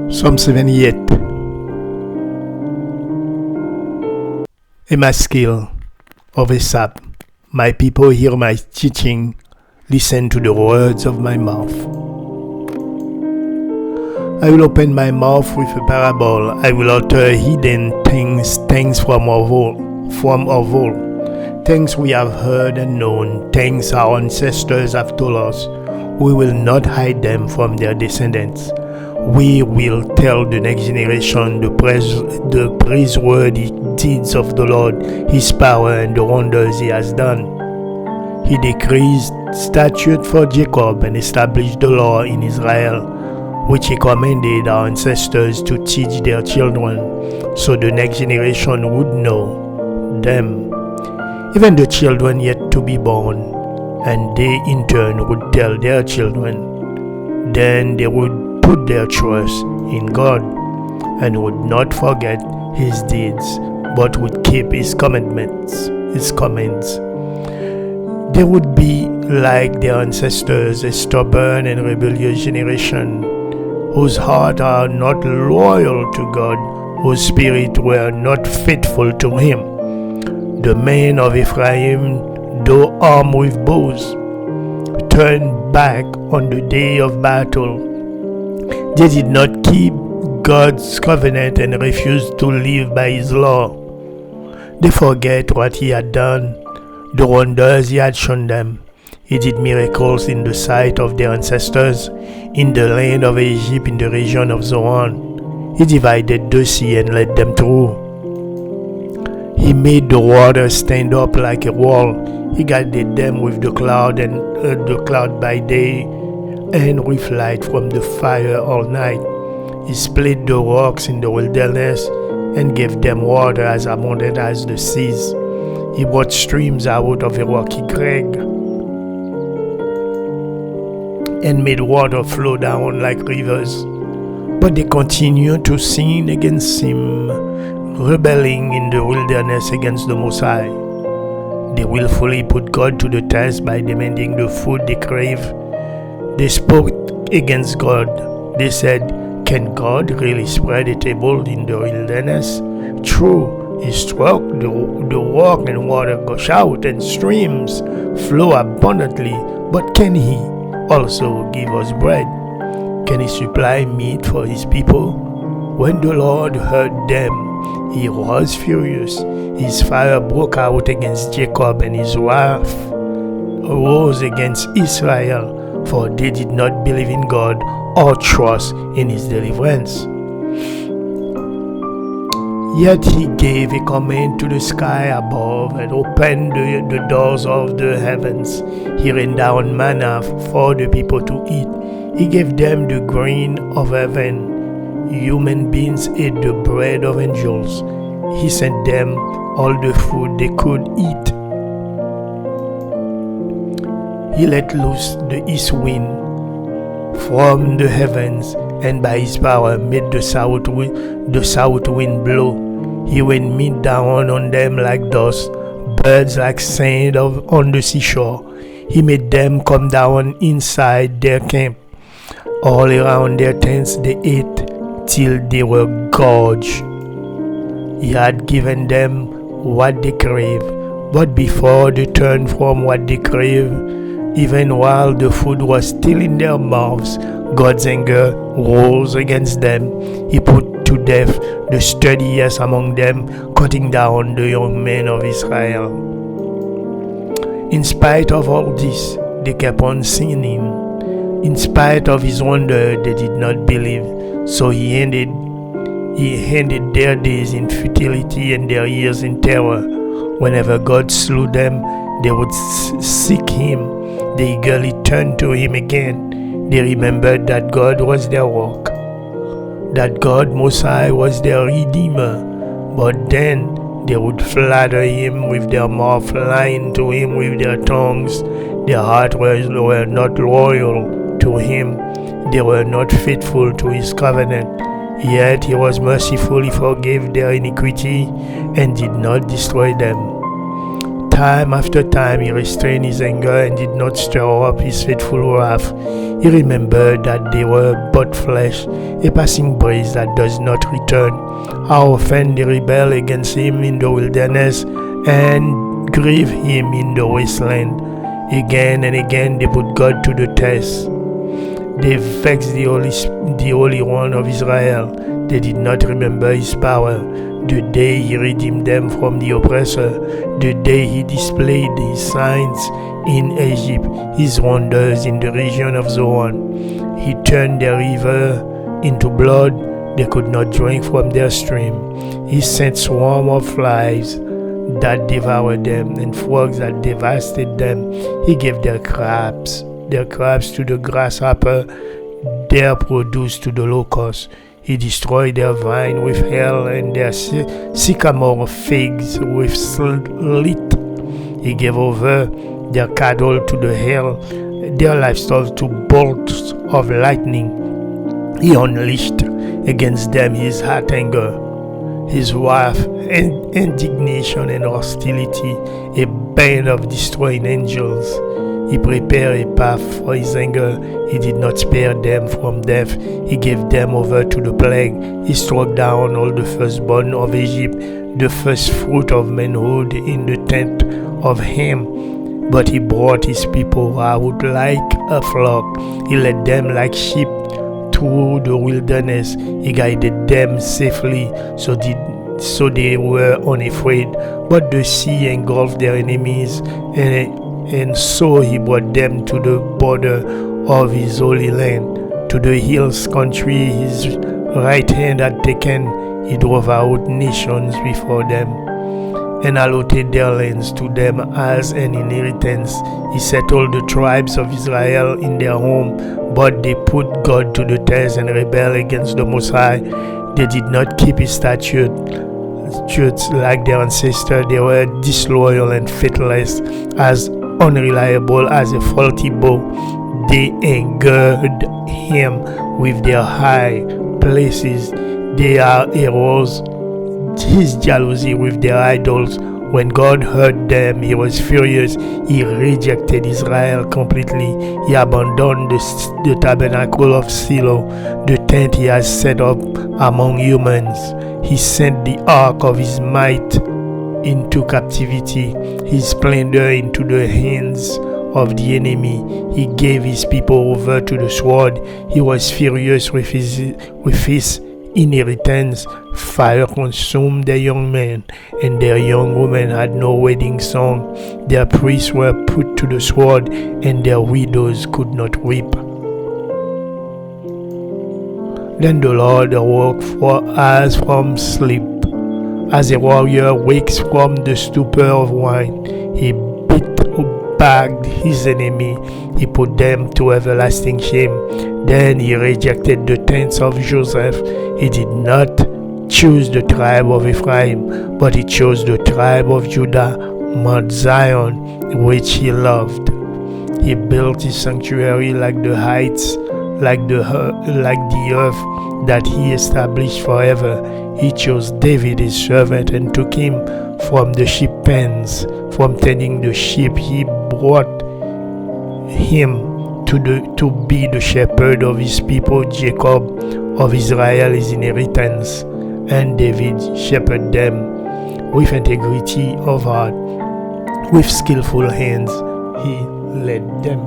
Psalm 78. A maskil of a sap. My people hear my teaching, listen to the words of my mouth. I will open my mouth with a parable. I will utter hidden things from of old, things we have heard and known, things our ancestors have told us. We will not hide them from their descendants. We will tell the next generation the praiseworthy deeds of the Lord, His power and the wonders He has done. He decreed statutes for Jacob and established the law in Israel, which He commanded our ancestors to teach their children, so the next generation would know them, even the children yet to be born, and they in turn would tell their children. Then they would put their trust in God and would not forget His deeds, but would keep His commands. They would be like their ancestors, a stubborn and rebellious generation, whose hearts are not loyal to God, whose spirits were not faithful to Him. The men of Ephraim, though armed with bows, turned back on the day of battle. They did not keep God's covenant and refused to live by His law. They forget what He had done, the wonders He had shown them. He did miracles in the sight of their ancestors, in the land of Egypt, in the region of Zoan. He divided the sea and led them through. He made the water stand up like a wall. He guided them with the cloud by day, and with light from the fire all night. He split the rocks in the wilderness and gave them water as abundant as the seas. He brought streams out of a rocky crag and made water flow down like rivers. But they continued to sin against Him, rebelling in the wilderness against the Most High. They willfully put God to the test by demanding the food they crave. They spoke against God. They said, "Can God really spread a table in the wilderness? True, He struck the rock and water gush out and streams flow abundantly. But can He also give us bread? Can He supply meat for His people?" When the Lord heard them, He was furious. His fire broke out against Jacob, and His wrath arose against Israel, for they did not believe in God or trust in His deliverance. Yet He gave a command to the sky above and opened the doors of the heavens. He rained down manna for the people to eat. He gave them the grain of heaven. Human beings ate the bread of angels. He sent them all the food they could eat. He let loose the east wind from the heavens, and by His power made the south wind blow. He rained meat down on them like dust, birds like sand on the seashore. He made them come down inside their camp. All around their tents they ate till they were gorged. He had given them what they craved, but before they turned from what they craved, even while the food was still in their mouths, God's anger rose against them. He put to death the sturdiest among them, cutting down the young men of Israel. In spite of all this, they kept on sinning. In spite of His wonder, they did not believe. So He ended their days in futility and their years in terror. Whenever God slew them, they would seek Him. They eagerly turned to Him again. They remembered that God was their rock, that God Most High was their Redeemer. But then they would flatter Him with their mouth, lying to Him with their tongues. Their hearts were not loyal to Him. They were not faithful to His covenant. Yet He was merciful. He forgave their iniquity and did not destroy them. time after time he restrained his anger and did not stir up his faithful wrath. He remembered that they were but flesh, a passing breeze that does not return. How often they rebel against him in the wilderness and grieve him in the wasteland. Again and again they put God to the test. They vexed the Holy One of Israel. They did not remember his power, the day he redeemed them from the oppressor, the day he displayed his signs in Egypt, his wonders in the region of Zoan. He turned their river into blood. They could not drink from their stream. He sent swarms of flies that devoured them and frogs that devastated them. He gave their crabs to the grasshopper, their produce to the locust. He destroyed their vine with hail and their sycamore figs with sleet. He gave over their cattle to the hail, their livestock to bolts of lightning. He unleashed against them his hot anger, his wrath, and indignation and hostility, a band of destroying angels. He prepared a path for his anger. He did not spare them from death. He gave them over to the plague. He struck down all the firstborn of Egypt, the first fruit of manhood in the tent of Ham. But he brought his people out like a flock. He led them like sheep through the wilderness. He guided them safely, so they were unafraid. But the sea engulfed their enemies, and so he brought them to the border of his holy land, to the hills country his right hand had taken. He drove out nations before them and allotted their lands to them as an inheritance. He settled the tribes of Israel in their home, but they put God to the test and rebelled against the Most High. They did not keep his statutes like their ancestors. They were disloyal and faithless, as unreliable as a faulty bow. They angered him with their high places. They arose his jealousy with their idols. When God heard them, he was furious. He rejected Israel completely. He abandoned the tabernacle of Shiloh, the tent he has set up among humans. He sent the ark of his might into captivity, his splendor into the hands of the enemy. He gave his people over to the sword. He was furious with his inheritance. Fire consumed their young men, and their young women had no wedding song. Their priests were put to the sword, and their widows could not weep. Then the Lord awoke as from sleep, as a warrior wakes from the stupor of wine. He beat or bagged his enemy. He put them to everlasting shame. Then he rejected the tents of Joseph. He did not choose the tribe of Ephraim, but he chose the tribe of Judah, Mount Zion, which he loved. He built his sanctuary like the heights, like the earth that he established forever. He chose David his servant and took him from the sheep pens. From tending the sheep, he brought him to be the shepherd of his people, Jacob of Israel his inheritance. And David shepherded them with integrity of heart, with skillful hands he led them.